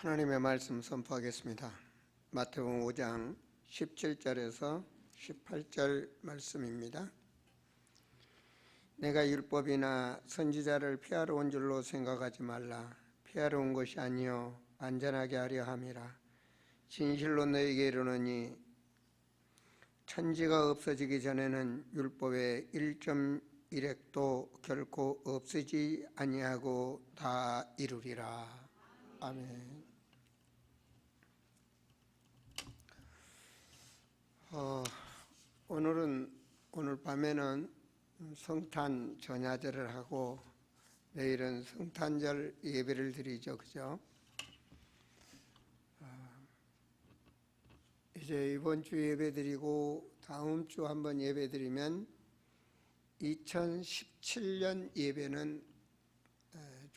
하나님의 말씀 선포하겠습니다. 마태복음 5장 17절에서 18절 말씀입니다. 내가 율법이나 선지자를 피하러 온 줄로 생각하지 말라. 피하러 온 것이 아니요 안전하게 하려 함이라. 진실로 너희에게 이르노니 천지가 없어지기 전에는 율법의 1.1획도 결코 없어지지 아니하고 다 이루리라. 아멘. 오늘 밤에는 성탄 전야제를 하고 내일은 성탄절 예배를 드리죠, 그죠? 이제 이번 주 예배 드리고 다음 주 한번 예배 드리면 2017년 예배는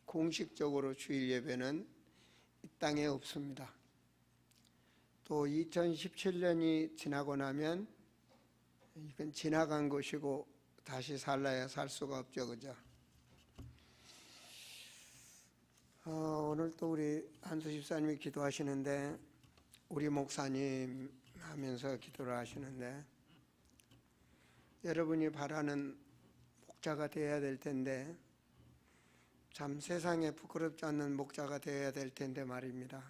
공식적으로 주일 예배는 이 땅에 없습니다. 또 2017년이 지나고 나면 이건 지나간 것이고 다시 살라야 살 수가 없죠, 그죠? 오늘 또 우리 한수 집사님이 기도하시는데 우리 목사님 하면서 기도를 하시는데 여러분이 바라는 목자가 되어야 될 텐데 참 세상에 부끄럽지 않는 목자가 되어야 될 텐데 말입니다.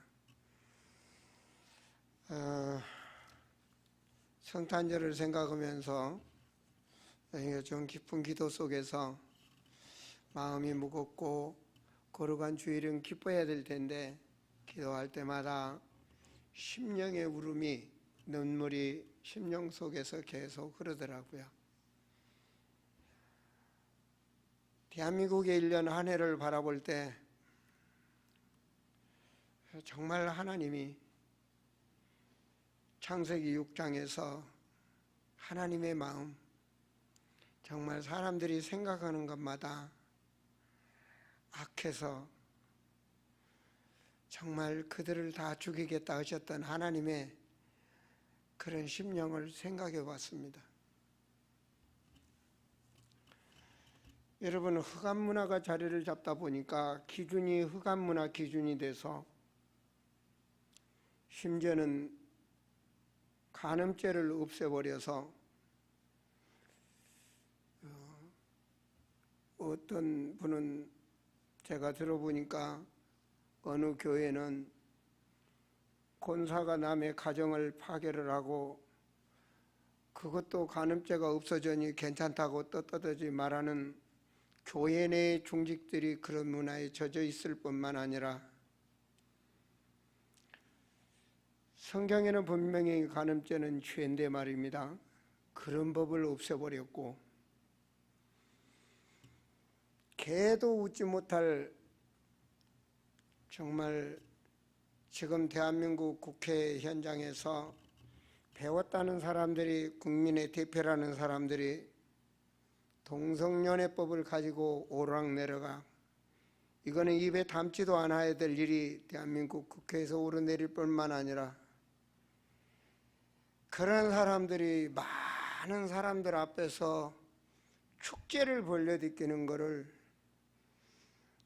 성탄절을 생각하면서 좀 깊은 기도 속에서 마음이 무겁고 거룩한 주일은 기뻐해야 될 텐데 기도할 때마다 심령의 울음이 눈물이 심령 속에서 계속 흐르더라고요. 대한민국의 1년 한 해를 바라볼 때 정말 하나님이 창세기 6장에서 하나님의 마음, 정말 사람들이 생각하는 것마다 악해서 정말 그들을 다 죽이겠다 하셨던 하나님의 그런 심령을 생각해 봤습니다. 여러분, 흑암 문화가 자리를 잡다 보니까 기준이 흑암 문화 기준이 돼서 심지어는 간음죄를 없애버려서 어떤 분은 제가 들어보니까 어느 교회는 권사가 남의 가정을 파괴를 하고 그것도 간음죄가 없어지니 괜찮다고 떳떳하지 말하는 교회 내 중직들이 그런 문화에 젖어 있을 뿐만 아니라 성경에는 분명히 간음죄는 죄인데 말입니다. 그런 법을 없애버렸고 개도 웃지 못할 정말 지금 대한민국 국회 현장에서 배웠다는 사람들이 국민의 대표라는 사람들이 동성연애법을 가지고 오르락내려가 이거는 입에 담지도 않아야 될 일이 대한민국 국회에서 오르내릴 뿐만 아니라 그런 사람들이 많은 사람들 앞에서 축제를 벌려듣기는 것을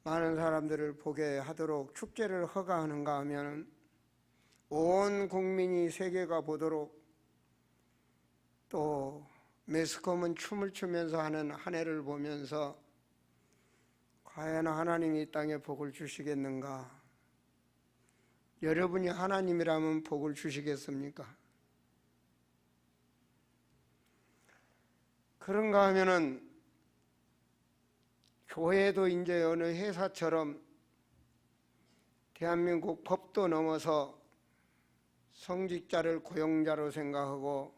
많은 사람들을 보게 하도록 축제를 허가하는가 하면 온 국민이 세계가 보도록 또 매스컴은 춤을 추면서 하는 한 해를 보면서 과연 하나님이 이 땅에 복을 주시겠는가? 여러분이 하나님이라면 복을 주시겠습니까? 그런가 하면은 교회도 이제 어느 회사처럼 대한민국 법도 넘어서 성직자를 고용자로 생각하고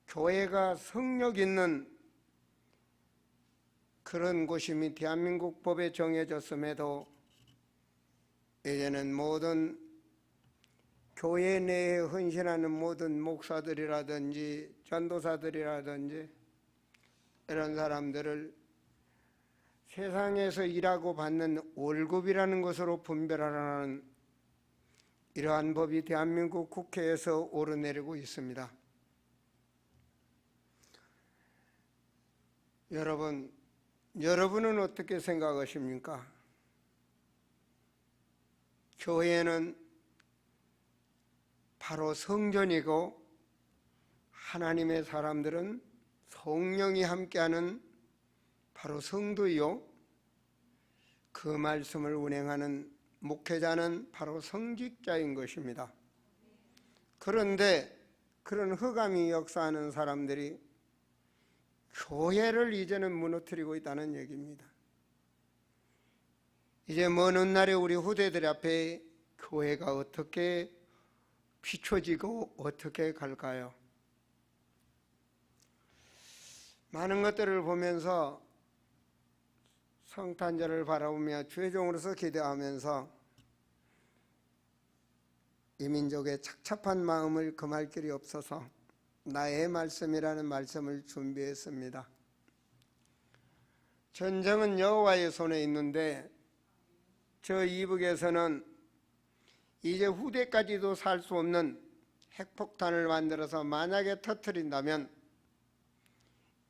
교회가 성력 있는 그런 곳이 대한민국 법에 정해졌음에도 이제는 모든 교회 내에 헌신하는 모든 목사들이라든지 전도사들이라든지 이런 사람들을 세상에서 일하고 받는 월급이라는 것으로 분별하라는 이러한 법이 대한민국 국회에서 오르내리고 있습니다. 여러분은 어떻게 생각하십니까? 교회는 바로 성전이고 하나님의 사람들은 성령이 함께하는 바로 성도요, 그 말씀을 운행하는 목회자는 바로 성직자인 것입니다. 그런데 그런 흑암이 역사하는 사람들이 교회를 이제는 무너뜨리고 있다는 얘기입니다. 이제 먼 훗날에 우리 후대들 앞에 교회가 어떻게 비춰지고 어떻게 갈까요? 많은 것들을 보면서 성탄절을 바라보며 주의 종으로서 기도하면서 이 민족의 착잡한 마음을 금할 길이 없어서 나의 말씀이라는 말씀을 준비했습니다. 전쟁은 여호와의 손에 있는데 저 이북에서는 이제 후대까지도 살 수 없는 핵폭탄을 만들어서 만약에 터뜨린다면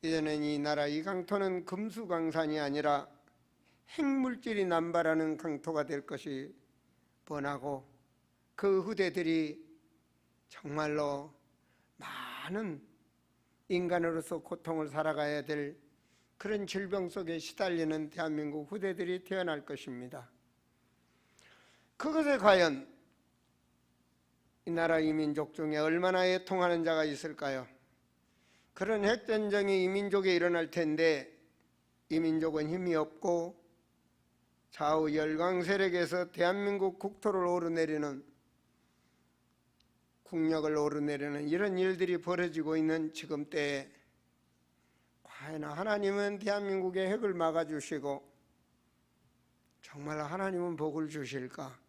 이제는 이 나라 이 강토는 금수강산이 아니라 핵물질이 남발하는 강토가 될 것이 뻔하고 그 후대들이 정말로 많은 인간으로서 고통을 살아가야 될 그런 질병 속에 시달리는 대한민국 후대들이 태어날 것입니다. 그것에 과연 이 나라 이 민족 중에 얼마나 애통하는 자가 있을까요? 그런 핵전쟁이 이 민족에 일어날 텐데 이 민족은 힘이 없고 좌우 열강 세력에서 대한민국 국토를 오르내리는 국력을 오르내리는 이런 일들이 벌어지고 있는 지금 때에 과연 하나님은 대한민국의 핵을 막아주시고 정말 하나님은 복을 주실까?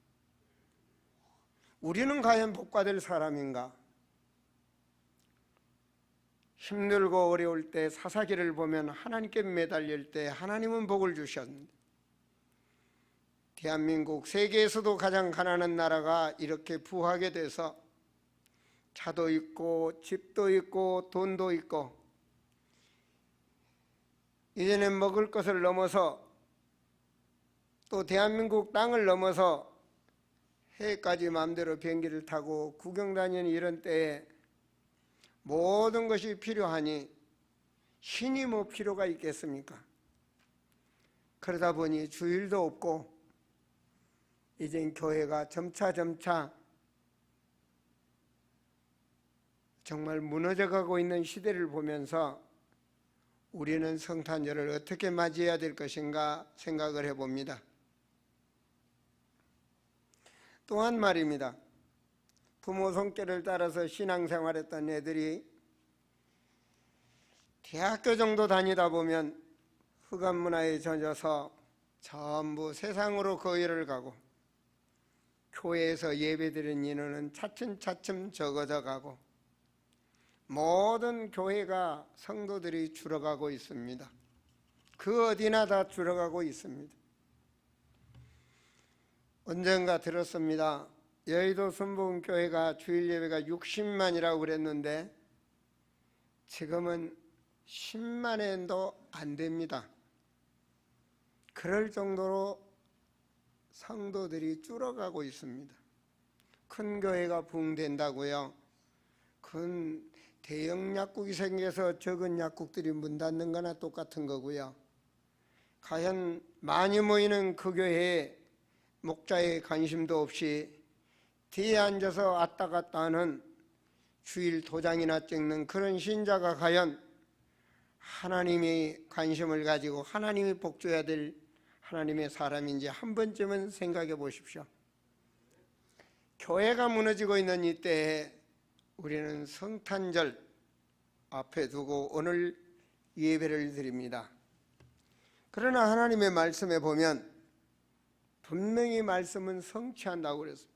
우리는 과연 복받을 사람인가? 힘들고 어려울 때 사사기를 보면 하나님께 매달릴 때 하나님은 복을 주셨는데 대한민국 세계에서도 가장 가난한 나라가 이렇게 부하게 돼서 차도 있고 집도 있고 돈도 있고 이제는 먹을 것을 넘어서 또 대한민국 땅을 넘어서 해까지 마음대로 비행기를 타고 구경 다니는 이런 때에 모든 것이 필요하니 신이 뭐 필요가 있겠습니까? 그러다 보니 주일도 없고 이젠 교회가 점차 정말 무너져가고 있는 시대를 보면서 우리는 성탄절을 어떻게 맞이해야 될 것인가 생각을 해봅니다. 또한 말입니다. 부모 손길을 따라서 신앙생활했던 애들이 대학교 정도 다니다 보면 흑암 문화에 젖어서 전부 세상으로 거리를 가고 교회에서 예배드리는 인원은 차츰 적어져 가고 모든 교회가 성도들이 줄어가고 있습니다. 그 어디나 다 줄어가고 있습니다. 언젠가 들었습니다. 여의도 순복음교회가 주일 예배가 60만이라고 그랬는데 지금은 10만엔도 안 됩니다. 그럴 정도로 성도들이 줄어가고 있습니다. 큰 교회가 부흥된다고요? 큰 대형 약국이 생겨서 적은 약국들이 문 닫는 거나 똑같은 거고요. 과연 많이 모이는 그 교회에 목자의 관심도 없이 뒤에 앉아서 왔다 갔다 하는 주일 도장이나 찍는 그런 신자가 과연 하나님이 관심을 가지고 하나님이 복줘야 될 하나님의 사람인지 한 번쯤은 생각해 보십시오. 교회가 무너지고 있는 이때에 우리는 성탄절 앞에 두고 오늘 예배를 드립니다. 그러나 하나님의 말씀에 보면 분명히 말씀은 성취한다고 그랬습니다.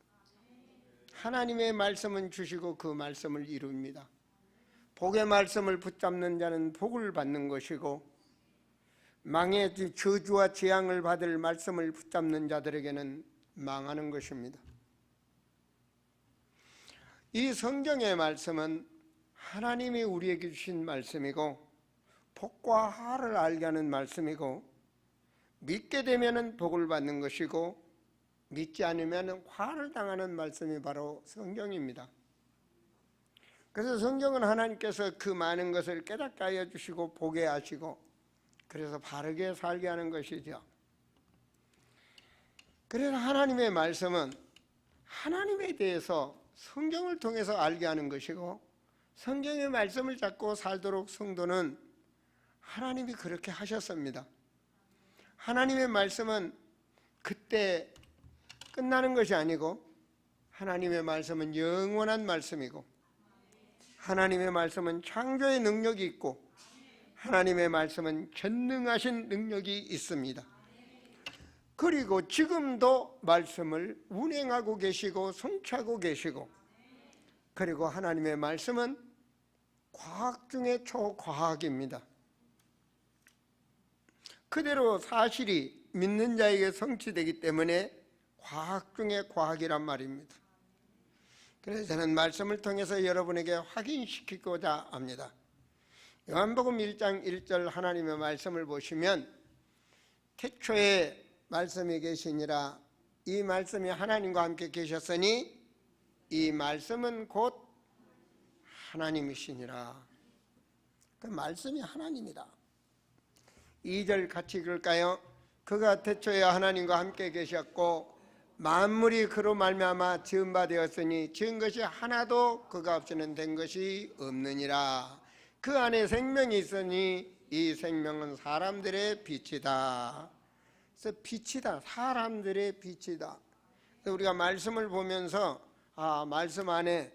하나님의 말씀은 주시고 그 말씀을 이룹니다. 복의 말씀을 붙잡는 자는 복을 받는 것이고 망의 저주와 재앙을 받을 말씀을 붙잡는 자들에게는 망하는 것입니다. 이 성경의 말씀은 하나님이 우리에게 주신 말씀이고 복과 하를 알게 하는 말씀이고 믿게 되면 복을 받는 것이고 믿지 않으면 화를 당하는 말씀이 바로 성경입니다. 그래서 성경은 하나님께서 그 많은 것을 깨닫게 하여 주시고 보게 하시고 그래서 바르게 살게 하는 것이죠. 그래서 하나님의 말씀은 하나님에 대해서 성경을 통해서 알게 하는 것이고 성경의 말씀을 잡고 살도록 성도는 하나님이 그렇게 하셨습니다. 하나님의 말씀은 그때 끝나는 것이 아니고 하나님의 말씀은 영원한 말씀이고 하나님의 말씀은 창조의 능력이 있고 하나님의 말씀은 전능하신 능력이 있습니다. 그리고 지금도 말씀을 운행하고 계시고 성취하고 계시고 그리고 하나님의 말씀은 과학 중에 초과학입니다. 그대로 사실이 믿는 자에게 성취되기 때문에 과학 중에 과학이란 말입니다. 그래서 저는 말씀을 통해서 여러분에게 확인시키고자 합니다. 요한복음 1장 1절 하나님의 말씀을 보시면 태초에 말씀이 계시니라 이 말씀이 하나님과 함께 계셨으니 이 말씀은 곧 하나님이시니라. 그 말씀이 하나님이다. 2절 같이 읽을까요? 그가 태초에 하나님과 함께 계셨고 만물이 그로 말미암아 지은 바 되었으니 지은 것이 하나도 그가 없이는 된 것이 없느니라. 그 안에 생명이 있으니 이 생명은 사람들의 빛이다. 그래서 빛이다. 사람들의 빛이다. 우리가 말씀을 보면서 말씀 안에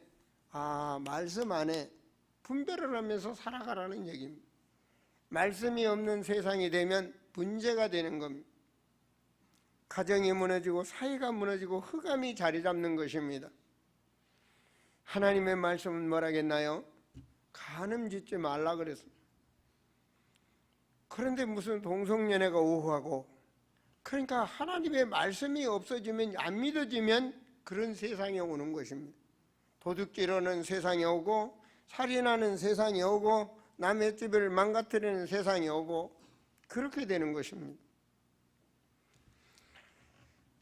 분별을 하면서 살아가라는 얘기입니다. 말씀이 없는 세상이 되면 문제가 되는 겁니다. 가정이 무너지고 사회가 무너지고 흑암이 자리 잡는 것입니다. 하나님의 말씀은 뭐라겠나요? 간음 짓지 말라 그랬습니다. 그런데 무슨 동성연애가 우호하고 그러니까 하나님의 말씀이 없어지면 안 믿어지면 그런 세상이 오는 것입니다. 도둑질하는 세상이 오고 살인하는 세상이 오고 남의 집을 망가뜨리는 세상이 오고 그렇게 되는 것입니다.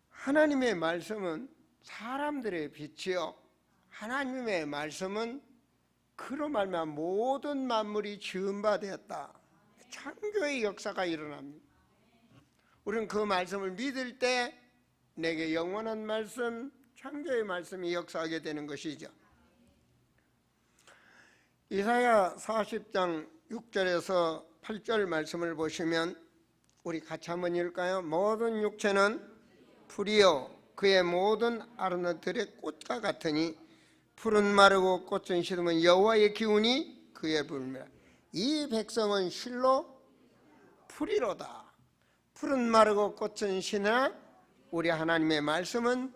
하나님의 말씀은 사람들의 빛이요 하나님의 말씀은 그로 말미암아 모든 만물이 지은 바 되었다. 창조의 역사가 일어납니다. 우리는 그 말씀을 믿을 때 내게 영원한 말씀, 창조의 말씀이 역사하게 되는 것이죠. 이사야 40장 6절에서 8절 말씀을 보시면 우리 같이 한번 읽을까요? 모든 육체는 풀이요 그의 모든 아름다움들의 꽃과 같으니 풀은 마르고 꽃은 시들면 여호와의 기운이 그의 불미라. 이 백성은 실로 풀이로다. 풀은 마르고 꽃은 시나 우리 하나님의 말씀은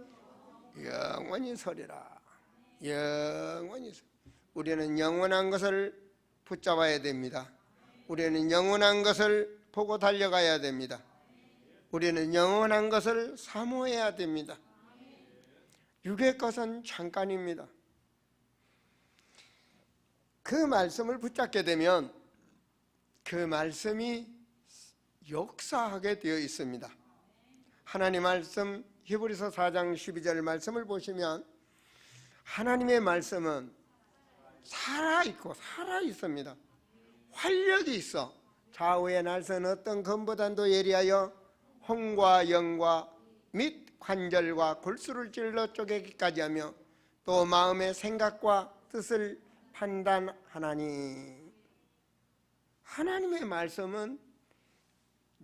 영원히 서리라. 영원히 서. 우리는 영원한 것을 붙잡아야 됩니다. 우리는 영원한 것을 보고 달려가야 됩니다. 우리는 영원한 것을 사모해야 됩니다. 육의 것은 잠깐입니다. 그 말씀을 붙잡게 되면 그 말씀이 역사하게 되어 있습니다. 하나님 말씀 히브리서 4장 12절 말씀을 보시면 하나님의 말씀은 살아있고 살아있습니다. 활력이 있어 좌우의 날선 어떤 검보단도 예리하여 혼과 영과 및 관절과 골수를 찔러 쪼개기까지 하며 또 마음의 생각과 뜻을 판단하나니. 하나님의 말씀은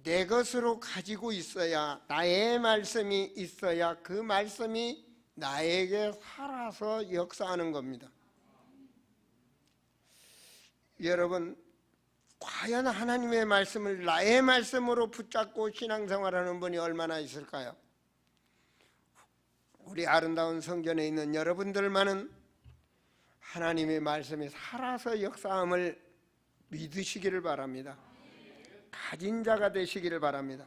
내 것으로 가지고 있어야 나의 말씀이 있어야 그 말씀이 나에게 살아서 역사하는 겁니다. 여러분 과연 하나님의 말씀을 나의 말씀으로 붙잡고 신앙생활하는 분이 얼마나 있을까요? 우리 아름다운 성전에 있는 여러분들만은 하나님의 말씀이 살아서 역사함을 믿으시기를 바랍니다. 가진 자가 되시기를 바랍니다.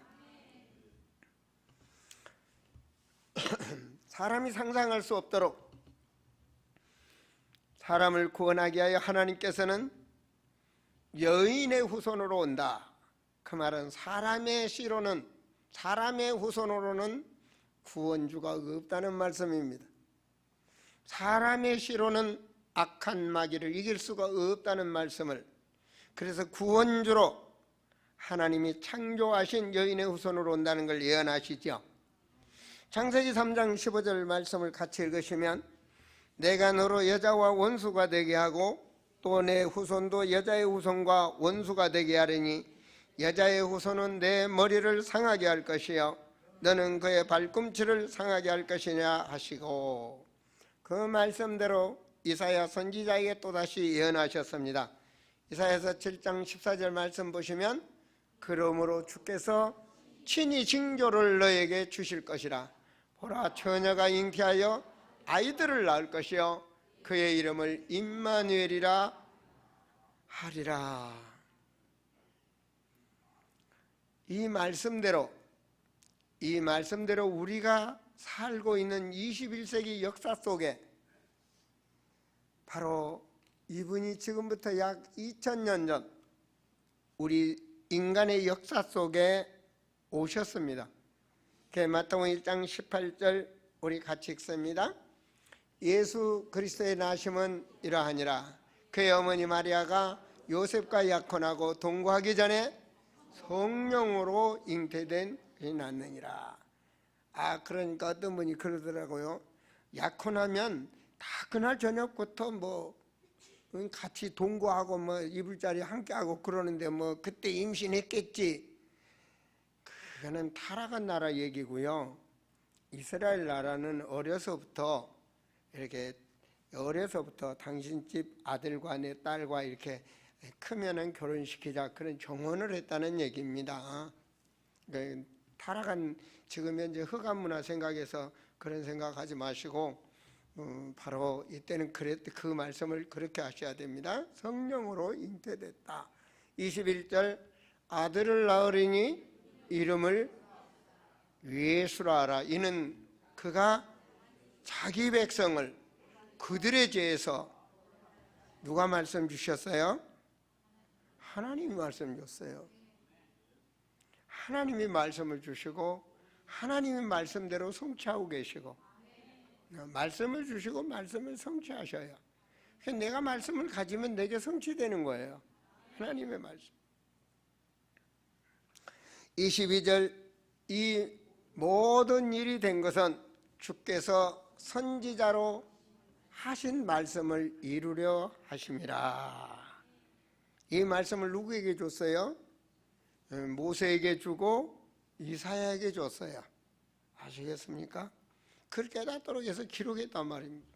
사람이 상상할 수 없도록 사람을 구원하게 하여 하나님께서는 여인의 후손으로 온다. 그 말은 사람의 후손으로는 구원주가 없다는 말씀입니다. 사람의 씨로는 악한 마귀를 이길 수가 없다는 말씀을, 그래서 구원주로 하나님이 창조하신 여인의 후손으로 온다는 걸 예언하시죠. 창세기 3장 15절 말씀을 같이 읽으시면, 내가 너로 여자와 원수가 되게 하고 또 내 후손도 여자의 후손과 원수가 되게 하리니 여자의 후손은 내 머리를 상하게 할 것이요 너는 그의 발꿈치를 상하게 할 것이냐 하시고, 그 말씀대로 이사야 선지자에게 또다시 예언하셨습니다. 이사야서 7장 14절 말씀 보시면, 그러므로 주께서 친히 징조를 너에게 주실 것이라. 보라, 처녀가 잉태하여 아이들을 낳을 것이요 그의 이름을 임마누엘이라 하리라. 이 말씀대로 우리가 살고 있는 21세기 역사 속에 바로 이분이 지금부터 약 2000년 전 우리 인간의 역사 속에 오셨습니다. 마태복음 1장 18절 우리 같이 읽습니다. 예수 그리스도의 나심은 이러하니라. 그의 어머니 마리아가 요셉과 약혼하고 동거하기 전에 성령으로 잉태된 그이 낳느니라. 그러니까 어떤 분이 그러더라고요. 약혼하면 다 그날 저녁부터 같이 동거하고 이불자리 함께하고 그러는데 그때 임신했겠지. 그거는 타락한 나라 얘기고요. 이스라엘 나라는 어려서부터 당신 집 아들과 내 딸과 이렇게 크면은 결혼시키자, 그런 정혼을 했다는 얘기입니다. 타락한 지금 현재 흑암 문화 생각해서 그런 생각하지 마시고, 바로 이때는 그 말씀을 그렇게 하셔야 됩니다. 성령으로 잉태됐다. 21절 아들을 낳으리니 이름을 예수라 하라. 이는 그가 자기 백성을 그들의 죄에서, 누가 말씀 주셨어요? 하나님이 말씀 줬어요. 하나님이 말씀을 주시고 하나님의 말씀대로 성취하고 계시고, 말씀을 주시고 말씀을 성취하셔요. 내가 말씀을 가지면 내게 성취되는 거예요. 하나님의 말씀. 22절 이 모든 일이 된 것은 주께서 선지자로 하신 말씀을 이루려 하심이라. 이 말씀을 누구에게 줬어요? 모세에게 주고 이사야에게 줬어요. 아시겠습니까? 그렇게 깨닫도록 해서 기록했단 말입니다.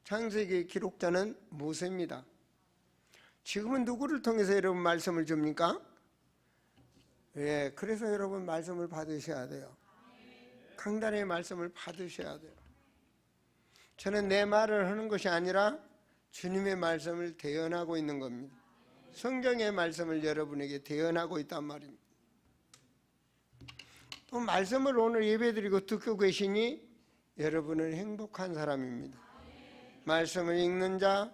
창세기 기록자는 모세입니다. 지금은 누구를 통해서 여러분 말씀을 줍니까? 그래서 여러분 말씀을 받으셔야 돼요. 강단의 말씀을 받으셔야 돼요. 저는 내 말을 하는 것이 아니라 주님의 말씀을 대언하고 있는 겁니다. 성경의 말씀을 여러분에게 대언하고 있단 말입니다. 또 말씀을 오늘 예배드리고 듣고 계시니 여러분은 행복한 사람입니다. 말씀을 읽는 자,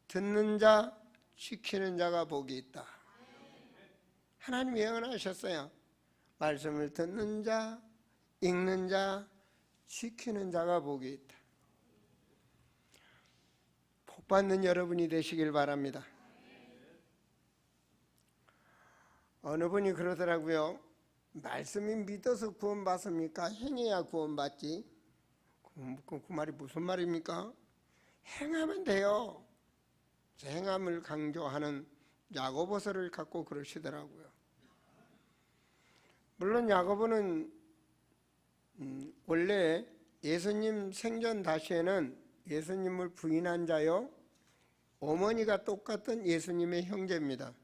듣는 자, 지키는 자가 복이 있다. 하나님이 예언하셨어요. 말씀을 듣는 자, 읽는 자, 지키는 자가 복이 있다. 복 받는 여러분이 되시길 바랍니다. 어느 분이 그러더라고요. 말씀이 믿어서 구원받습니까? 행해야 구원받지. 그 말이 무슨 말입니까? 행하면 돼요. 행함을 강조하는 야고보서를 갖고 그러시더라고요. 물론 야고보는 원래 예수님 생전 다시에는 예수님을 부인한 자요, 어머니가 똑같은 예수님의 형제입니다.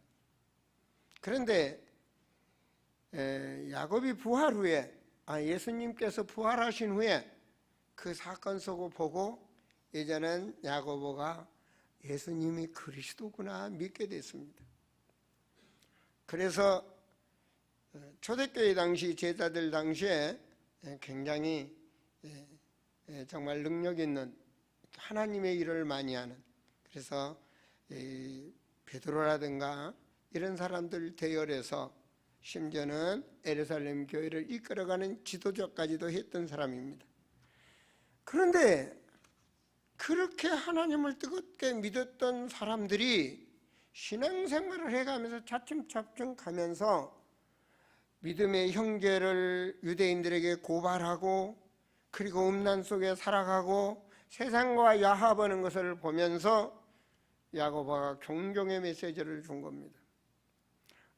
그런데 야곱이 부활 후에, 예수님께서 부활하신 후에 그 사건 속을 보고 이제는 야고보가 예수님이 그리스도구나 믿게 됐습니다. 그래서 초대교회 당시 제자들 당시에 굉장히 정말 능력 있는 하나님의 일을 많이 하는, 그래서 베드로라든가 이런 사람들 대열에서 심지어는 예루살렘 교회를 이끌어가는 지도자까지도 했던 사람입니다. 그런데 그렇게 하나님을 뜨겁게 믿었던 사람들이 신앙생활을 해가면서 차츰차츰 가면서 믿음의 형제를 유대인들에게 고발하고 그리고 음란 속에 살아가고 세상과 야합하는 것을 보면서 야고보가 경종의 메시지를 준 겁니다.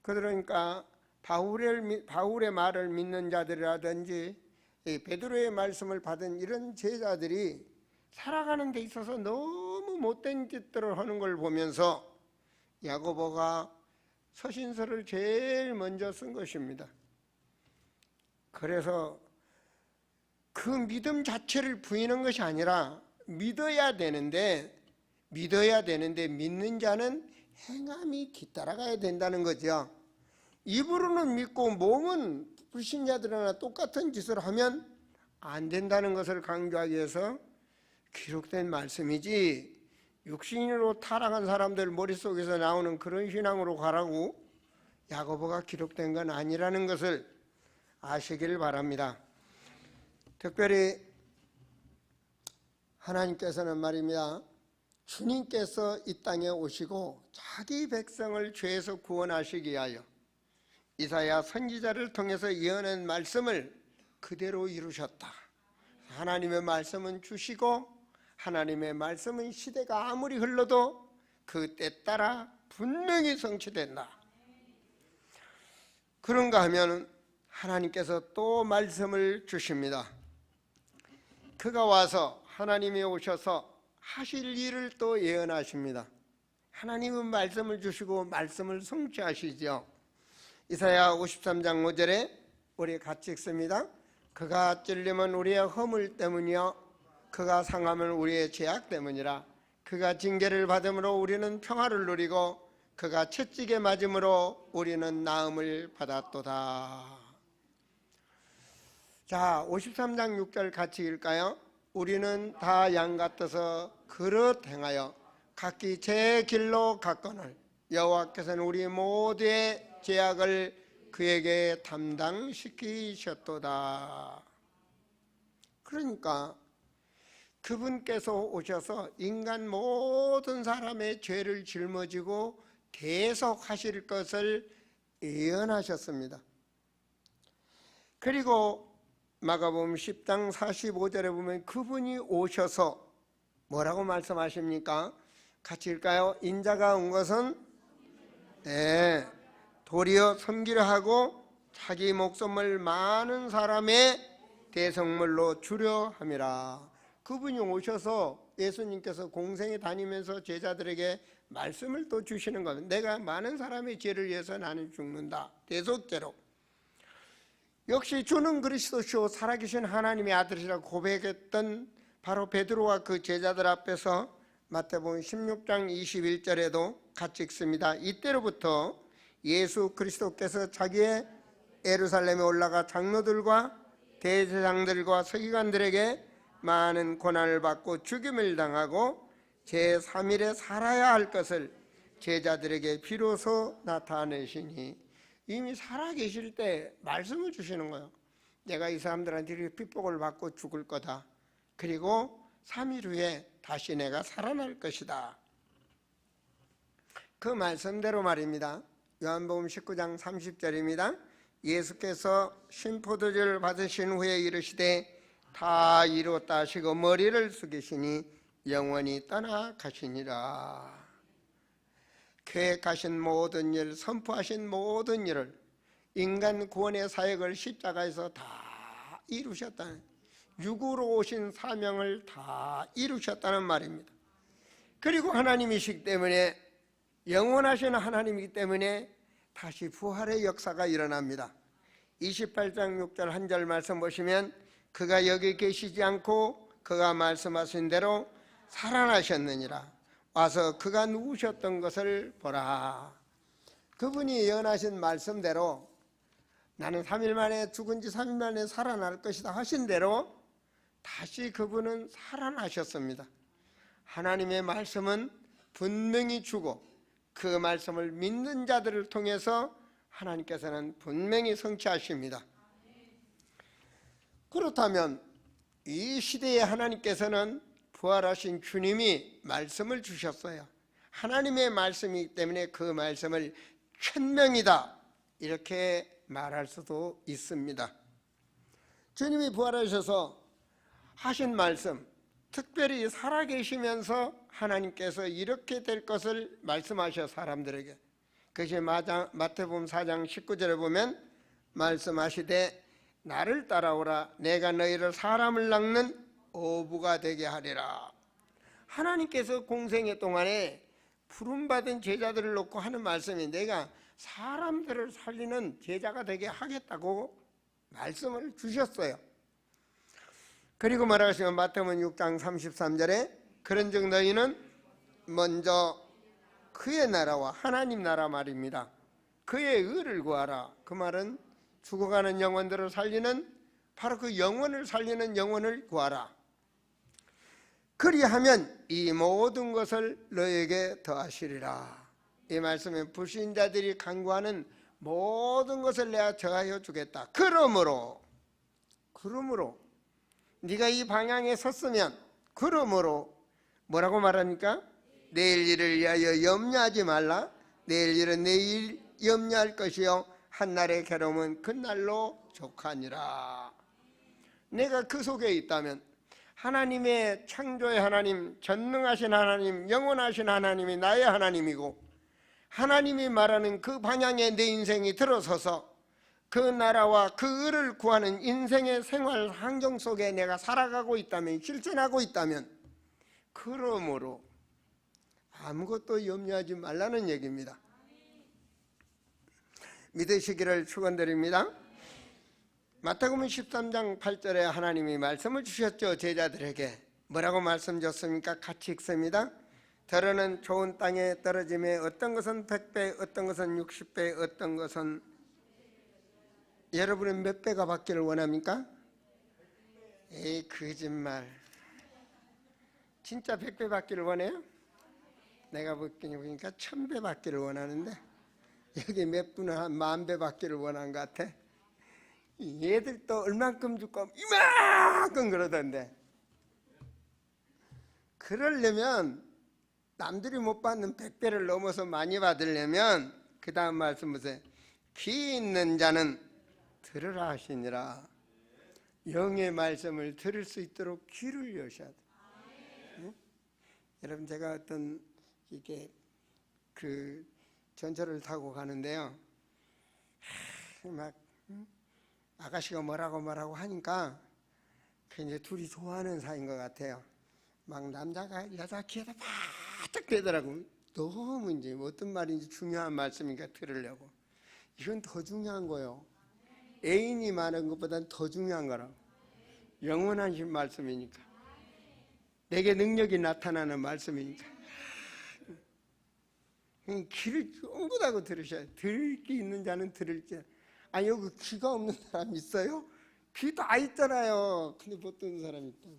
그러니까 바울의 말을 믿는 자들이라든지 베드로의 말씀을 받은 이런 제자들이 살아가는 데 있어서 너무 못된 짓들을 하는 걸 보면서 야고보가 서신서를 제일 먼저 쓴 것입니다. 그래서 그 믿음 자체를 부인한 것이 아니라 믿어야 되는데 믿는 자는 행함이 뒤따라가야 된다는 거죠. 입으로는 믿고 몸은 불신자들이나 똑같은 짓을 하면 안 된다는 것을 강조하기 위해서 기록된 말씀이지, 육신으로 타락한 사람들 머릿속에서 나오는 그런 신앙으로 가라고 야고보가 기록된 건 아니라는 것을 아시길 바랍니다. 특별히 하나님께서는 말입니다, 주님께서 이 땅에 오시고 자기 백성을 죄에서 구원하시기 위하여 이사야 선지자를 통해서 예언한 말씀을 그대로 이루셨다. 하나님의 말씀은 주시고 하나님의 말씀은 시대가 아무리 흘러도 그 때 따라 분명히 성취된다. 그런가 하면 하나님께서 또 말씀을 주십니다. 그가 와서 하나님이 오셔서 하실 일을 또 예언하십니다. 하나님은 말씀을 주시고 말씀을 성취하시죠. 이사야 53장 5절에 우리 같이 읽습니다. 그가 찔림은 우리의 허물 때문이요 그가 상함은 우리의 죄악 때문이라. 그가 징계를 받음으로 우리는 평화를 누리고 그가 채찍에 맞음으로 우리는 나음을 받았도다. 자, 53장 6절 같이 읽을까요? 우리는 다 양 같아서 그릇 행하여 각기 제 길로 갔거늘 여호와께서는 우리 모두의 죄악을 그에게 담당시키셨도다. 그러니까 그분께서 오셔서 인간 모든 사람의 죄를 짊어지고 대속하실 것을 예언하셨습니다. 그리고 마가복음 10장 45절에 보면 그분이 오셔서 뭐라고 말씀하십니까? 같이 읽을까요? 인자가 온 것은 도리어 섬기려 하고 자기 목숨을 많은 사람의 대성물로 주려 함이라. 그분이 오셔서 예수님께서 공생에 다니면서 제자들에게 말씀을 또 주시는 것. 내가 많은 사람의 죄를 위해서 나는 죽는다. 대속죄로. 역시 주는 그리스도시요 살아계신 하나님의 아들이라고 고백했던 바로 베드로와 그 제자들 앞에서 마태복음 16장 21절에도 같이 읽습니다. 이때로부터 예수 그리스도께서 자기의 예루살렘에 올라가 장로들과 대제사장들과 서기관들에게 많은 고난을 받고 죽임을 당하고 제3일에 살아야 할 것을 제자들에게 비로소 나타내시니, 이미 살아계실 때 말씀을 주시는 거예요. 내가 이 사람들한테 핍박을 받고 죽을 거다. 그리고 3일 후에 다시 내가 살아날 것이다. 그 말씀대로 말입니다. 요한복음 19장 30절입니다. 예수께서 신포도주를 받으신 후에 이르시되 다 이루었다 하시고 머리를 숙이시니 영원히 떠나가시니라. 계획하신 모든 일, 선포하신 모든 일을, 인간 구원의 사역을 십자가에서 다 이루셨다는, 육으로 오신 사명을 다 이루셨다는 말입니다. 그리고 하나님이시기 때문에, 영원하신 하나님이기 때문에 다시 부활의 역사가 일어납니다. 28장 6절 한 절 말씀 보시면 그가 여기 계시지 않고 그가 말씀하신 대로 살아나셨느니라. 와서 그가 누우셨던 것을 보라. 그분이 예언하신 말씀대로 나는 3일 만에 죽은 지 3일 만에 살아날 것이다 하신 대로 다시 그분은 살아나셨습니다. 하나님의 말씀은 분명히 주고 그 말씀을 믿는 자들을 통해서 하나님께서는 분명히 성취하십니다. 그렇다면 이 시대에 하나님께서는 부활하신 주님이 말씀을 주셨어요. 하나님의 말씀이기 때문에 그 말씀을 천명이다 이렇게 말할 수도 있습니다. 주님이 부활하셔서 하신 말씀, 특별히 살아계시면서 하나님께서 이렇게 될 것을 말씀하셔 사람들에게. 그것이 마태복음 4장 19절에 보면 말씀하시되 나를 따라오라 내가 너희를 사람을 낚는 어부가 되게 하리라. 하나님께서 공생애 동안에 부름받은 제자들을 놓고 하는 말씀이 내가 사람들을 살리는 제자가 되게 하겠다고 말씀을 주셨어요. 그리고 말하시면 마태복음 6장 33절에 그런즉 너희는 먼저 그의 나라와 하나님 나라 말입니다. 그의 의를 구하라. 그 말은 죽어가는 영혼들을 살리는 바로 그 영혼을 살리는 영혼을 구하라. 그리하면 이 모든 것을 너에게 더하시리라. 이 말씀에 불신자들이 간구하는 모든 것을 내가 더하여 주겠다. 그러므로 네가 이 방향에 섰으면 그러므로 뭐라고 말합니까? 내일 일을 위하여 염려하지 말라. 내일 일은 내일 염려할 것이요 한날의 괴로움은 그날로 족하니라. 내가 그 속에 있다면 하나님의 창조의 하나님, 전능하신 하나님, 영원하신 하나님이 나의 하나님이고 하나님이 말하는 그 방향에 내 인생이 들어서서 그 나라와 그 의를 구하는 인생의 생활 환경 속에 내가 살아가고 있다면, 실천하고 있다면 그러므로 아무것도 염려하지 말라는 얘기입니다. 믿으시기를 축원드립니다. 마태복음 13장 8절에 하나님이 말씀을 주셨죠. 제자들에게 뭐라고 말씀 줬습니까? 같이 읽습니다. 더러는 좋은 땅에 떨어짐에 어떤 것은 100배, 어떤 것은 60배, 어떤 것은 여러분은 몇 배가 받기를 원합니까? 에이 거짓말. 진짜 100배 받기를 원해요? 내가 보니까 1000배 받기를 원하는데 여기 몇 분은 한 10,000배 받기를 원한 것 같아. 얘들도 얼만큼 줄까 이만큼 그러던데. 그러려면 남들이 못 받는 100배를 넘어서 많이 받으려면 그 다음 말씀 보세요. 귀 있는 자는 들으라 하시니라. 영의 말씀을 들을 수 있도록 귀를 여셔야 돼. 응? 여러분 제가 어떤 이게 그 전철을 타고 가는데요. 막 아가씨가 뭐라고 하니까 그 이제 둘이 좋아하는 사이인 것 같아요. 막 남자가 여자 귀에다 바짝 대더라고. 너무 이제 어떤 말인지 중요한 말씀이니까 들으려고. 이건 더 중요한 거예요. 애인이 많은 것보다는 더 중요한 거라고. 영원하신 말씀이니까. 내게 능력이 나타나는 말씀이니까. 귀를 쫑긋하고 들으셔야 돼요. 들을 귀 있는 자는 들을지. 아니 여기 귀가 없는 사람 있어요? 귀 다 있잖아요. 근데 못 듣는 사람이 있다.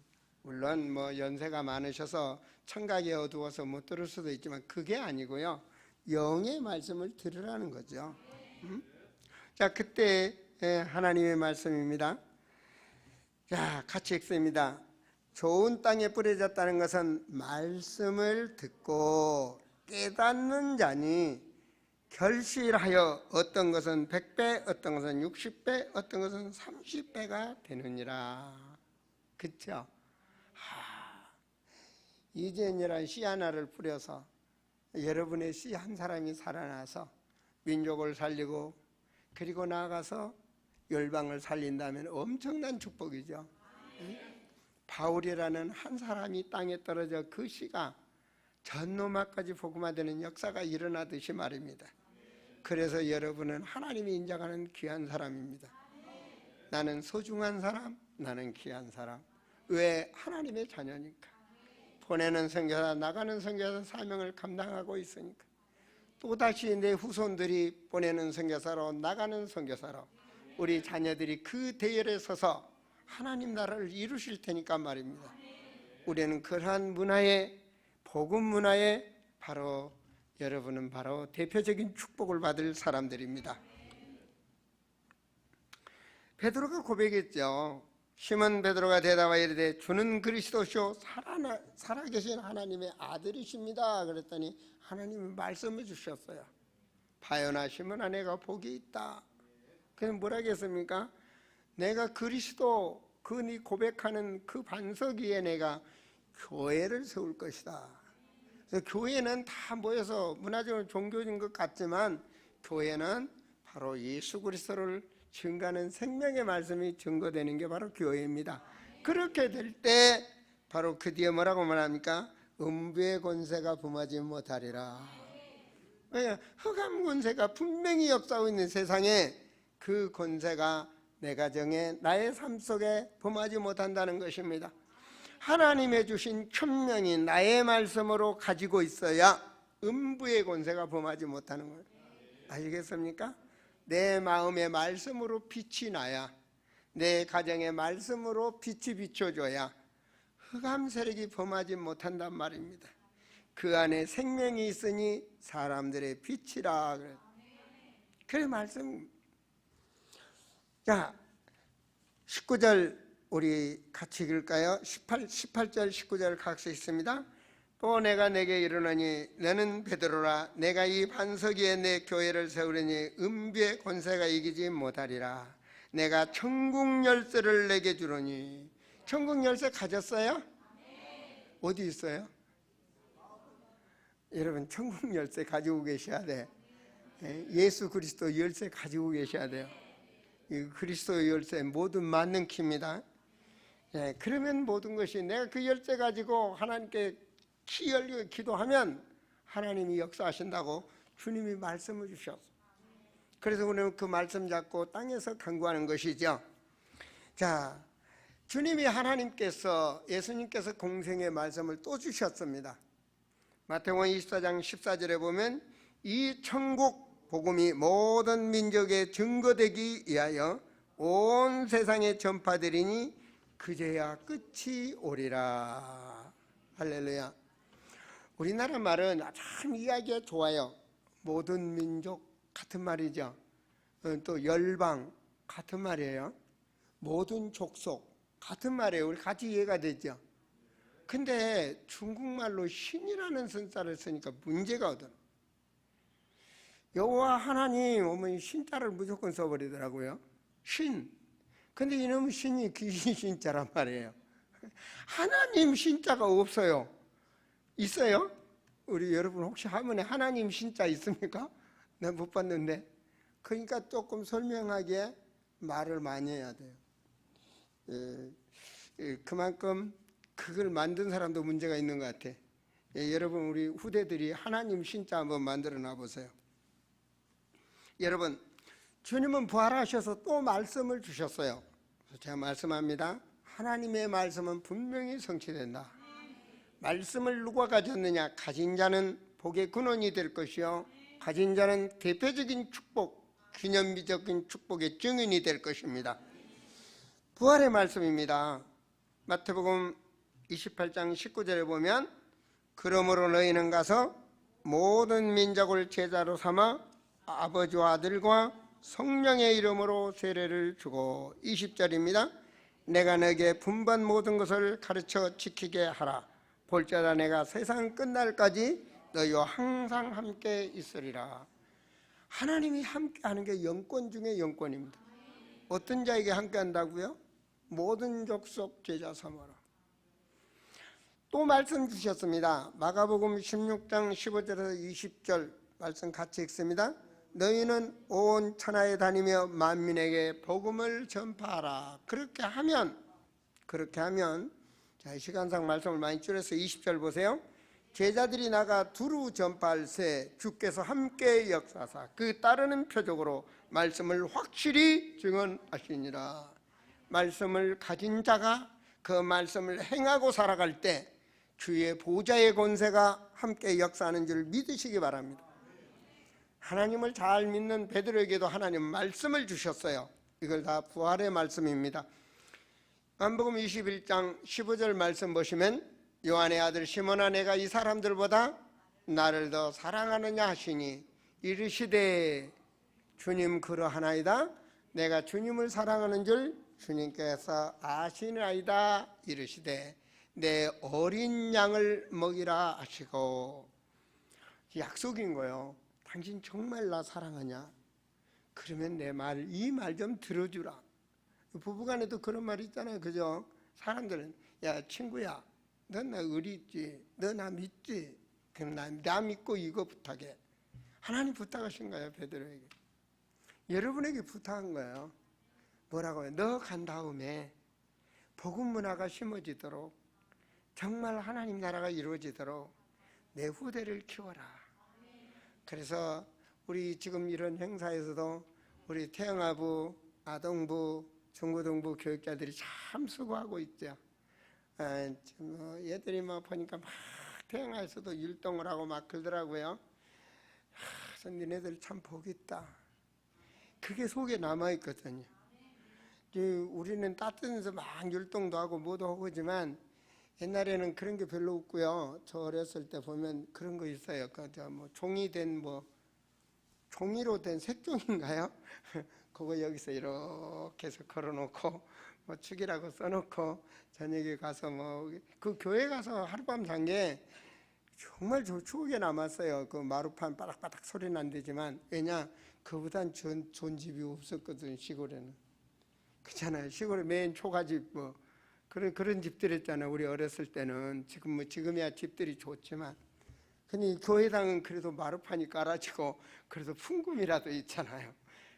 물론 뭐 연세가 많으셔서 청각이 어두워서 못 들을 수도 있지만 그게 아니고요. 영의 말씀을 들으라는 거죠. 자, 그때 하나님의 말씀입니다. 자, 같이 읽습니다. 좋은 땅에 뿌려졌다는 것은 말씀을 듣고 깨닫는 자니 결실하여 어떤 것은 100배, 어떤 것은 60배, 어떤 것은 30배가 되느니라. 그렇죠? 이재현이라는 씨 하나를 뿌려서 여러분의 씨 한 사람이 살아나서 민족을 살리고 그리고 나아가서 열방을 살린다면 엄청난 축복이죠. 바울이라는 한 사람이 땅에 떨어져 그 씨가 전 로마까지 복음화되는 역사가 일어나듯이 말입니다. 그래서 여러분은 하나님이 인정하는 귀한 사람입니다. 나는 소중한 사람, 나는 귀한 사람. 왜? 하나님의 자녀니까. 보내는 선교사, 나가는 선교사 사명을 감당하고 있으니까. 또다시 내 후손들이 보내는 선교사로, 나가는 선교사로 우리 자녀들이 그 대열에 서서 하나님 나라를 이루실 테니까 말입니다. 우리는 그러한 문화에, 복음 문화에 바로 여러분은 바로 대표적인 축복을 받을 사람들입니다. 베드로가 고백했죠. 시몬 베드로가 대답하여 이르되 주는 그리스도시요 살아계신 하나님의 아들이십니다. 그랬더니 하나님이 말씀을 주셨어요. 바요나 시몬아 내가 복이 있다. 그래서 뭐라 했습니까? 내가 그리스도 그 네 고백하는 그 반석 위에 내가 교회를 세울 것이다. 그래서 교회는 다 모여서 문화적으로 종교인 것 같지만 교회는 바로 예수 그리스도를 증거하는 생명의 말씀이 증거되는 게 바로 교회입니다. 그렇게 될 때 바로 그 뒤에 뭐라고 말합니까? 음부의 권세가 범하지 못하리라. 흑암 권세가 분명히 역사하고 있는 세상에 그 권세가 내 가정에 나의 삶 속에 범하지 못한다는 것입니다. 하나님의 주신 천명이 나의 말씀으로 가지고 있어야 음부의 권세가 범하지 못하는 거예요. 아시겠습니까? 내 마음의 말씀으로 빛이 나야, 내 가정의 말씀으로 빛이 비춰줘야 흑암 세력이 범하지 못한단 말입니다. 그 안에 생명이 있으니 사람들의 빛이라. 그래 말씀. 자, 19절 우리 같이 읽을까요? 18절 19절 각서 있습니다. 또 내가 내게 이르노니 너는 베드로라. 내가 이 반석 위에 내 교회를 세우려니 음부의 권세가 이기지 못하리라. 내가 천국 열쇠를 내게 주노니. 천국 열쇠 가졌어요? 어디 있어요? 여러분 천국 열쇠 가지고 계셔야 돼. 예수 그리스도 열쇠 가지고 계셔야 돼요. 이 그리스도의 열쇠 모든 맞는 키입니다. 그러면 모든 것이 내가 그 열쇠 가지고 하나님께 키 열고 기도하면 하나님이 역사하신다고 주님이 말씀을 주셨어요. 그래서 우리는 그 말씀 잡고 땅에서 간구하는 것이죠. 자, 주님이 하나님께서 예수님께서 공생의 말씀을 또 주셨습니다. 마태복음 24장 14절에 보면 이 천국 복음이 모든 민족에 증거되기 위하여 온 세상에 전파되리니 그제야 끝이 오리라. 할렐루야. 우리나라 말은 참 이야기가 좋아요. 모든 민족 같은 말이죠. 또 열방 같은 말이에요. 모든 족속 같은 말이에요. 우리 같이 이해가 되죠. 근데 중국말로 신이라는 선자를 쓰니까 문제가 오더라. 여호와 하나님 오면 신자를 무조건 써버리더라고요. 신. 근데 이놈은 신이 귀신 신자란 말이에요. 하나님 신자가 없어요. 있어요? 우리 여러분 혹시 화면에 하나님 신자 있습니까? 난 못 봤는데. 그러니까 조금 설명하게 말을 많이 해야 돼요. 그만큼 그걸 만든 사람도 문제가 있는 것 같아. 여러분 우리 후대들이 하나님 신자 한번 만들어 놔보세요. 여러분 주님은 부활하셔서 또 말씀을 주셨어요. 제가 말씀합니다. 하나님의 말씀은 분명히 성취된다. 말씀을 누가 가졌느냐? 가진 자는 복의 근원이 될 것이요 가진 자는 대표적인 축복, 기념비적인 축복의 증인이 될 것입니다. 부활의 말씀입니다. 마태복음 28장 19절에 보면 그러므로 너희는 가서 모든 민족을 제자로 삼아 아버지와 아들과 성령의 이름으로 세례를 주고 20절입니다. 내가 너에게 분반 모든 것을 가르쳐 지키게 하라. 볼지어다 내가 세상 끝날까지 너희와 항상 함께 있으리라. 하나님이 함께하는 게 영권 중에 영권입니다. 어떤 자에게 함께한다고요? 모든 족속 제자 삼아라. 또 말씀 주셨습니다. 마가복음 16장 15절에서 20절 말씀 같이 읽습니다. 너희는 온 천하에 다니며 만민에게 복음을 전파하라. 그렇게 하면 자, 시간상 말씀을 많이 줄여서 20절 보세요. 제자들이 나가 두루 전파할새 주께서 함께 역사하사 그 따르는 표적으로 말씀을 확실히 증언하시니라. 말씀을 가진 자가 그 말씀을 행하고 살아갈 때 주의 보좌의 권세가 함께 역사하는 줄 믿으시기 바랍니다. 하나님을 잘 믿는 베드로에게도 하나님 말씀을 주셨어요. 이걸 다 부활의 말씀입니다. 요한복음 21장 15절 말씀 보시면 요한의 아들 시몬아 내가 이 사람들보다 나를 더 사랑하느냐 하시니 이르시되 주님 그러하나이다. 내가 주님을 사랑하는 줄 주님께서 아시나이다 이르시되 내 어린 양을 먹이라 하시고. 약속인 거예요. 당신 정말 나 사랑하냐? 그러면 내 말, 이 말 좀 들어주라. 부부간에도 그런 말 있잖아요. 그죠? 사람들은 야 친구야, 너 나 의리 있지? 너 나 믿지? 그럼 나 믿고 이거 부탁해. 하나님 부탁하신 거예요. 베드로에게. 여러분에게 부탁한 거예요. 뭐라고요? 너 간 다음에 복음 문화가 심어지도록, 정말 하나님 나라가 이루어지도록 내 후대를 키워라. 그래서 우리 지금 이런 행사에서도 우리 태영아부, 아동부, 중고등부 교육자들이 참 수고하고 있죠. 얘들이 막 보니까 막 태영아에서도 율동을 하고 막 그러더라고요. 그래서 니네들 참 복 있다. 그게 속에 남아있거든요. 우리는 따뜻해서 막 율동도 하고 뭐도 하고 하지만 옛날에는 그런 게 별로 없고요. 저 어렸을 때 보면 그런 거 있어요. 뭐 종이 된 종이로 된 색종인가요? 그거 여기서 이렇게 해서 걸어놓고 뭐 축이라고 써놓고 저녁에 가서 뭐 그 교회 가서 하룻밤 잔 게 정말 저 추억에 남았어요. 그 마루판 바닥바닥 소리 난대지만 왜냐 그보단 좋은 집이 없었거든. 시골에는. 그렇잖아요. 시골에 맨 초가집 뭐 그런 집들 있잖아요. 우리 어렸을 때는. 지금이야 집들이 좋지만 근데 교회당은 그래도 마루판이 깔아지고 그래도 풍금이라도 있잖아요.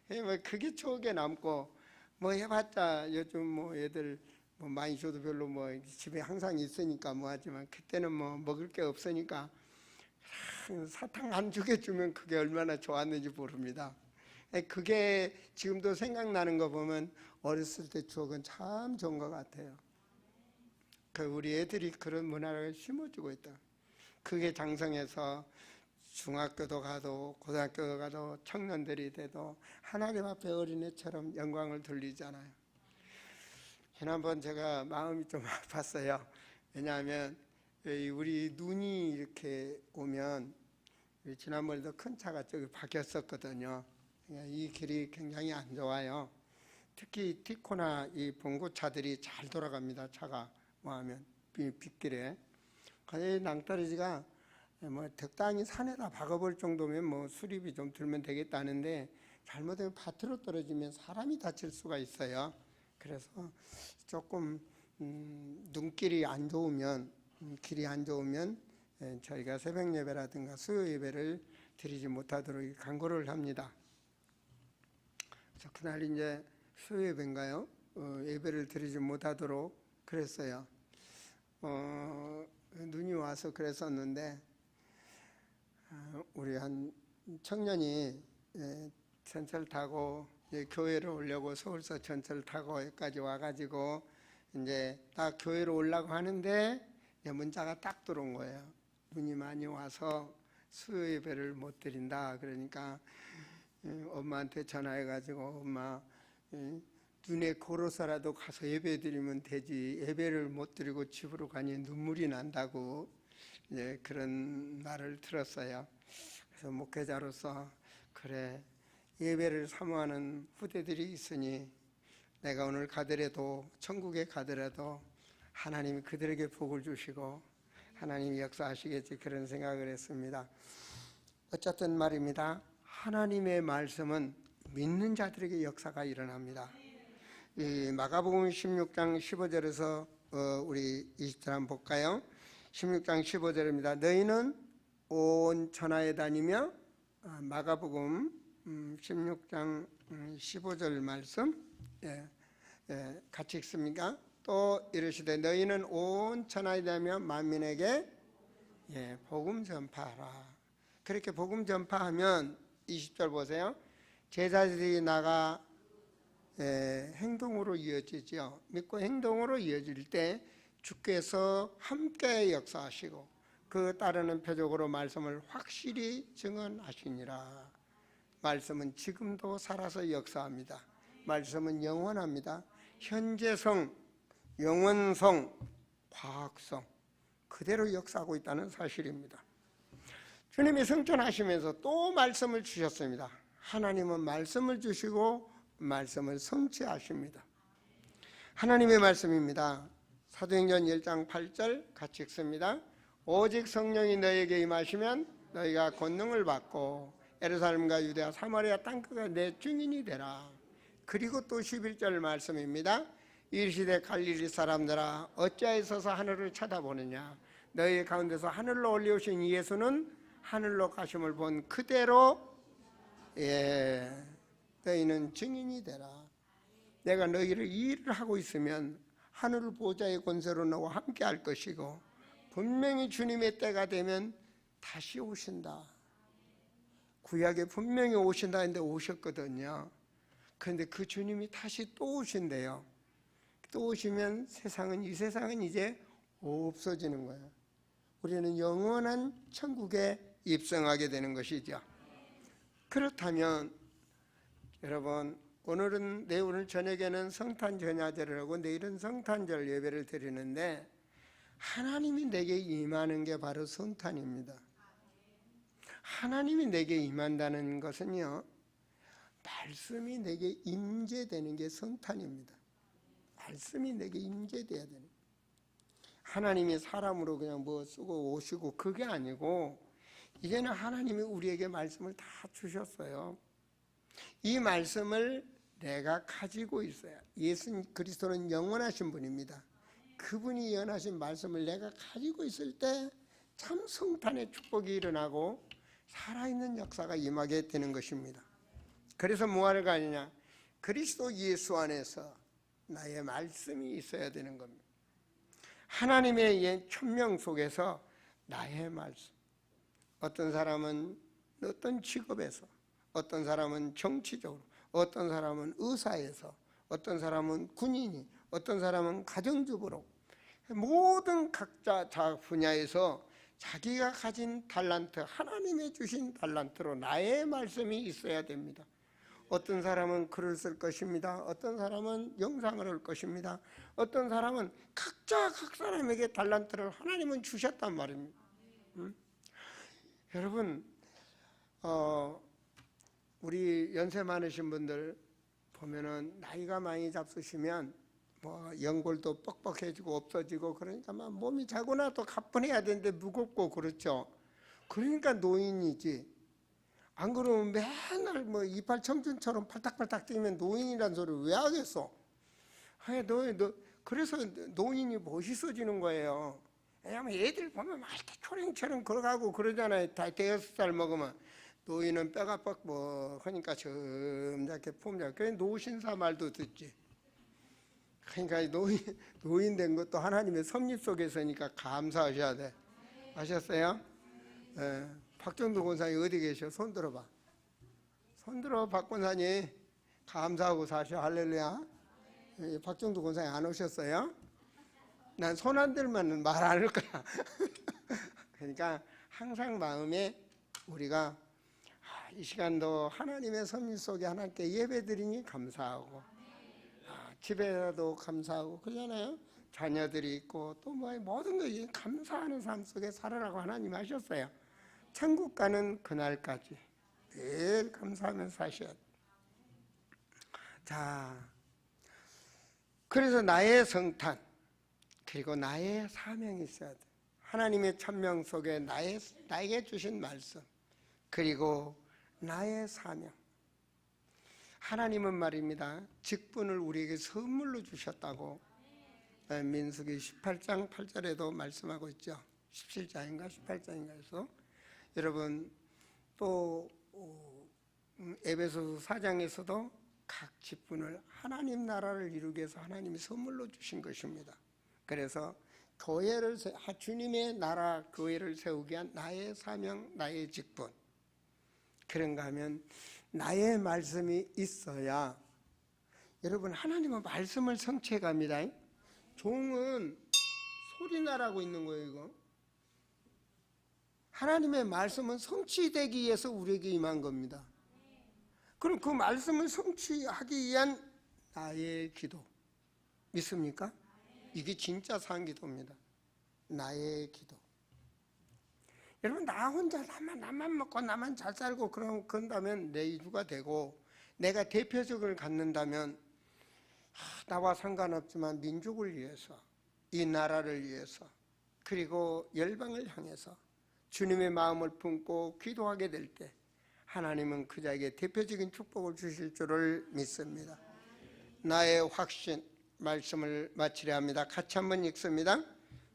뭐 그게 추억에 남고 뭐 해봤자 요즘 뭐 애들 뭐 많이 줘도 별로 뭐 집에 항상 있으니까 뭐 하지만 그때는 뭐 먹을 게 없으니까 사탕 한 주게 주면 그게 얼마나 좋았는지 모릅니다. 그게 지금도 생각나는 거 보면 어렸을 때 추억은 참 좋은 것 같아요. 우리 애들이 그런 문화를 심어주고 있다. 그게 장성해서 중학교도 가도 고등학교도 가도 청년들이 돼도 하나님 앞에 어린애처럼 영광을 돌리잖아요. 지난번 제가 마음이 좀 아팠어요. 왜냐하면 우리 눈이 이렇게 오면 지난번에도 큰 차가 저기 박혔었거든요. 이 길이 굉장히 안 좋아요. 특히 티코나 이 봉고차들이 잘 돌아갑니다. 차가 뭐하면 빗길에. 이 낭떠러지가 뭐 적당히 산에다 박아볼 정도면 뭐 수리비 좀 들면 되겠다는데 잘못하면 밭으로 떨어지면 사람이 다칠 수가 있어요. 그래서 조금 눈길이 안 좋으면 길이 안 좋으면 저희가 새벽 예배라든가 수요 예배를 드리지 못하도록 강구를 합니다. 그래서 그날 이제 수요 예배인가요? 예배를 드리지 못하도록 그랬어요. 눈이 와서 그랬었는데 우리 한 청년이 전철 타고 교회로 오려고 서울서 전철 타고 여기까지 와가지고 이제 딱 교회로 오려고 하는데 문자가 딱 들어온 거예요. 눈이 많이 와서 수요 예배를 못 드린다. 그러니까 엄마한테 전화해가지고 엄마 눈에 걸어서라도 가서 예배 드리면 되지 예배를 못 드리고 집으로 가니 눈물이 난다고 그런 말을 들었어요. 그래서 목회자로서 그래 예배를 사모하는 후대들이 있으니 내가 오늘 가더라도 천국에 가더라도 하나님이 그들에게 복을 주시고 하나님이 역사하시겠지 그런 생각을 했습니다. 어쨌든 말입니다. 하나님의 말씀은 믿는 자들에게 역사가 일어납니다. 이 마가복음 16장 15절에서 우리 20절 한번 볼까요? 16장 15절입니다. 너희는 온 천하에 다니며 마가복음 16장 15절 말씀 같이 읽습니까? 또 이르시되 너희는 온 천하에 다니며 만민에게 복음 전파하라. 그렇게 복음 전파하면 20절 보세요. 제자들이 나가 행동으로 이어지죠. 믿고 행동으로 이어질 때 주께서 함께 역사하시고 그 따르는 표적으로 말씀을 확실히 증언하시니라. 말씀은 지금도 살아서 역사합니다. 말씀은 영원합니다. 현재성, 영원성, 과학성 그대로 역사하고 있다는 사실입니다. 주님이 승천하시면서 또 말씀을 주셨습니다. 하나님은 말씀을 주시고 말씀을 성취하십니다. 하나님의 말씀입니다. 사도행전 1장 8절 같이 읽습니다. 오직 성령이 너에게 임하시면 너희가 권능을 받고 예루살렘과 유대와 사마리아 땅끝까지 내 증인이 되라. 그리고 또 11절 말씀입니다. 이르시되 갈릴리 사람들아 어찌하여서 하늘을 쳐다보느냐. 너희 가운데서 하늘로 올려오신 예수는 하늘로 가심을 본 그대로 너희는 증인이 되라. 내가 너희를 이 일을 하고 있으면 하늘 보좌의 권세로 너와 함께 할 것이고 분명히 주님의 때가 되면 다시 오신다. 구약에 분명히 오신다 했는데 오셨거든요. 그런데 그 주님이 다시 또 오신대요. 또 오시면 이 세상은 이제 없어지는 거예요. 우리는 영원한 천국에 입성하게 되는 것이죠. 그렇다면 여러분, 오늘 저녁에는 성탄전야제를 하고 내일은 성탄절 예배를 드리는데 하나님이 내게 임하는 게 바로 성탄입니다. 하나님이 내게 임한다는 것은요, 말씀이 내게 임재되는 게 성탄입니다. 말씀이 내게 임재돼야 되는 거예요. 하나님이 사람으로 그냥 뭐 쓰고 오시고 그게 아니고 이제는 하나님이 우리에게 말씀을 다 주셨어요. 이 말씀을 내가 가지고 있어요. 예수 그리스도는 영원하신 분입니다. 그분이 예언하신 말씀을 내가 가지고 있을 때 참 성탄의 축복이 일어나고 살아있는 역사가 임하게 되는 것입니다. 그래서 뭐하러 가느냐? 그리스도 예수 안에서 나의 말씀이 있어야 되는 겁니다. 하나님의 천명 속에서 나의 말씀. 어떤 사람은 어떤 직업에서, 어떤 사람은 정치적으로, 어떤 사람은 의사에서, 어떤 사람은 군인이, 어떤 사람은 가정주부로, 모든 각자 분야에서 자기가 가진 달란트, 하나님의 주신 달란트로 나의 말씀이 있어야 됩니다. 어떤 사람은 글을 쓸 것입니다. 어떤 사람은 영상을 할 것입니다. 어떤 사람은 각자 각 사람에게 달란트를 하나님은 주셨단 말입니다. 여러분, 우리 연세 많으신 분들 보면은 나이가 많이 잡수시면 뭐 연골도 뻑뻑해지고 없어지고 그러니까 막 몸이 자고나 또 가뿐해야 되는데 무겁고 그렇죠. 그러니까 노인이지. 안 그러면 맨날 뭐 이빨 청춘처럼 팔딱팔딱 뛰면 노인이란 소리를 왜 하겠어? 그래서 노인이 멋있어지는 거예요. 왜냐면 애들 보면 막 이렇게 초랭초랭 걸어가고 그러잖아요. 다 대여섯 살 먹으면. 노인은 뼈가 뻑뻑하니까 점잖게 품자. 그래 노신사 말도 듣지. 그러니까 노인 된 것도 하나님의 섭리 속에서니까 감사하셔야 돼. 아셨어요? 네. 박정도 권사님 어디 계셔? 손 들어봐. 손 들어. 박 권사님 감사하고 사셔. 할렐루야. 박정도 권사님 안 오셨어요? 난 손 안 들면 말 안 할 거야. 그러니까 항상 마음에 우리가 이 시간도 하나님의 섭리 속에 하나님께 예배드리니 감사하고 집에도 감사하고 그러잖아요. 자녀들이 있고 또 뭐 모든 것이 감사하는 삶 속에 살아라고 하나님 하셨어요. 천국 가는 그날까지 늘 감사하면서 사셔야 돼. 자, 그래서 나의 성탄 그리고 나의 사명이 있어야 돼. 하나님의 천명 속에 나에게 주신 말씀 그리고 나의 사명. 하나님은 말입니다. 직분을 우리에게 선물로 주셨다고 민수기 18장 8절에도 말씀하고 있죠. 17장인가 18장인가에서 여러분 또 에베소서 4장에서도 각 직분을 하나님 나라를 이루기 위해서 하나님이 선물로 주신 것입니다. 그래서 교회를 주님의 나라 교회를 세우기 위한 나의 사명, 나의 직분. 그런가 하면 나의 말씀이 있어야 여러분 하나님은 말씀을 성취해 갑니다. 종은 소리나라고 있는 거예요. 이거 하나님의 말씀은 성취되기 위해서 우리에게 임한 겁니다. 그럼 그 말씀을 성취하기 위한 나의 기도 믿습니까? 이게 진짜 산기도입니다. 나의 기도. 여러분 나 혼자 나만 먹고 나만 잘 살고 그런다면 내 이주가 되고 내가 대표적을 갖는다면 나와 상관없지만 민족을 위해서, 이 나라를 위해서, 그리고 열방을 향해서 주님의 마음을 품고 기도하게 될 때 하나님은 그 자에게 대표적인 축복을 주실 줄을 믿습니다. 나의 확신 말씀을 마치려 합니다. 같이 한번 읽습니다.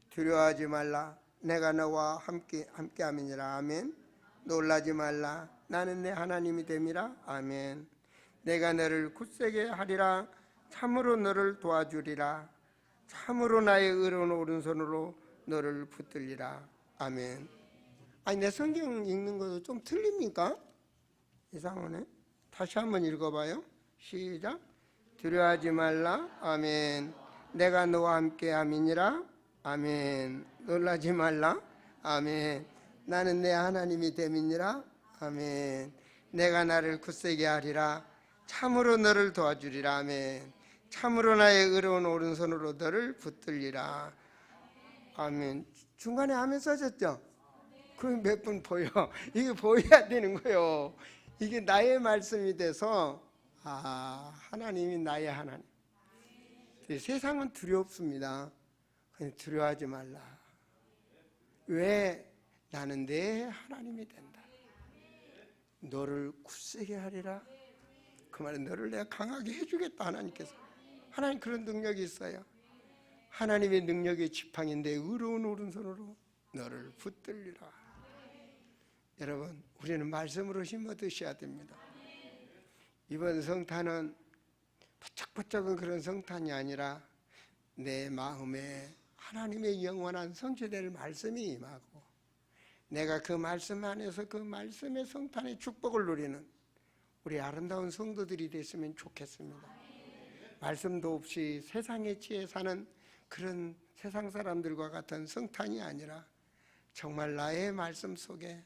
두려워하지 말라. 내가 너와 함께함이니라. 아멘. 놀라지 말라. 나는 내 하나님이 됨이라. 아멘. 내가 너를 굳세게 하리라. 참으로 너를 도와주리라. 참으로 나의 의로운 오른손으로 너를 붙들리라. 아멘. 아니, 내 성경 읽는 것도 좀 틀립니까? 이상하네. 다시 한번 읽어봐요. 시작. 두려워하지 말라. 아멘. 내가 너와 함께함이니라. 아멘. 놀라지 말라. 아멘. 나는 내 하나님이 됨이니라. 아멘. 내가 나를 굳세게 하리라. 참으로 너를 도와주리라. 아멘. 참으로 나의 의로운 오른손으로 너를 붙들리라. 아멘. 중간에 아멘 써졌죠? 그 몇 분 보여. 이게 보여야 되는 거예요. 이게 나의 말씀이 돼서 하나님이 나의 하나님. 세상은 두렵습니다. 두려워하지 말라. 왜? 나는 내 하나님이 된다. 너를 굳세게 하리라. 그 말은 너를 내가 강하게 해주겠다. 하나님께서. 하나님 그런 능력이 있어요. 하나님의 능력의 지팡이인데 의로운 오른손으로 너를 붙들리라. 여러분, 우리는 말씀으로 힘 얻으셔야 됩니다. 이번 성탄은 바짝바짝한 그런 성탄이 아니라 내 마음에 하나님의 영원한 성취될 말씀이 임하고 내가 그 말씀 안에서 그 말씀의 성탄의 축복을 누리는 우리 아름다운 성도들이 됐으면 좋겠습니다. 말씀도 없이 세상의 지혜 사는 그런 세상 사람들과 같은 성탄이 아니라 정말 나의 말씀 속에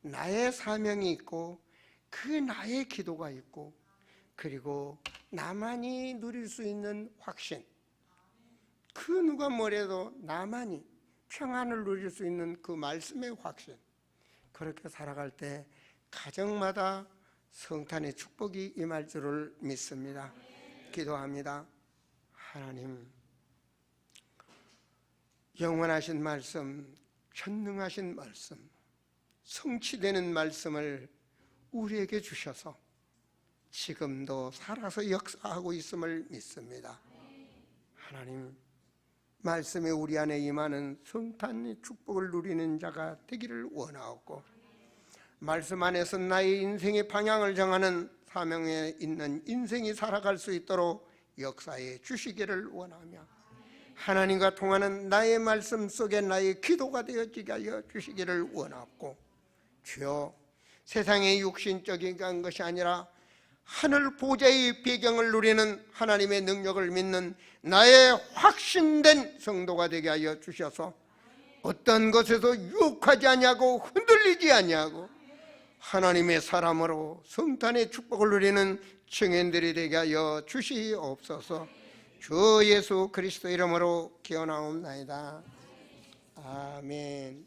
나의 사명이 있고 그 나의 기도가 있고 그리고 나만이 누릴 수 있는 확신, 그 누가 뭐래도 나만이 평안을 누릴 수 있는 그 말씀의 확신, 그렇게 살아갈 때 가정마다 성탄의 축복이 임할 줄을 믿습니다. 기도합니다. 하나님, 영원하신 말씀, 전능하신 말씀, 성취되는 말씀을 우리에게 주셔서 지금도 살아서 역사하고 있음을 믿습니다. 하나님, 말씀에 우리 안에 임하는 성탄의 축복을 누리는 자가 되기를 원하옵고 말씀 안에서 나의 인생의 방향을 정하는 사명에 있는 인생이 살아갈 수 있도록 역사해 주시기를 원하며 하나님과 통하는 나의 말씀 속에 나의 기도가 되어지게 하여 주시기를 원하옵고 주여, 세상의 육신적인 것이 아니라 하늘 보좌의 배경을 누리는 하나님의 능력을 믿는 나의 확신된 성도가 되게 하여 주셔서 어떤 것에서 유혹하지 아니하고 흔들리지 아니하고 하나님의 사람으로 성탄의 축복을 누리는 청년들이 되게 하여 주시옵소서. 주 예수 그리스도 이름으로 기원하옵나이다. 아멘.